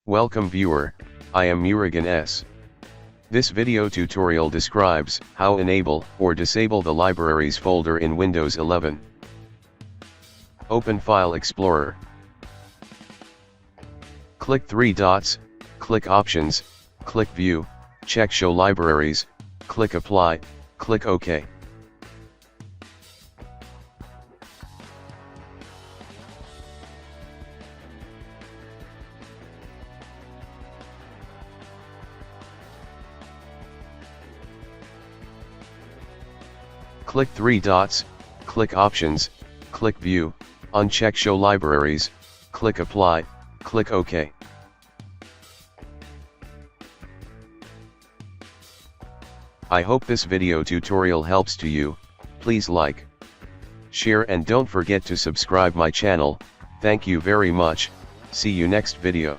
Welcome viewer, I am Murugan S. This video tutorial describes how enable or disable the libraries folder in Windows 11. Open File Explorer. Click three dots, click Options, click View, check Show Libraries, click Apply, click OK. Click three dots, click Options, click View, uncheck Show Libraries, click Apply, click OK. I hope this video tutorial helps to you. Please like, share and don't forget to subscribe my channel. Thank you very much. See you next video.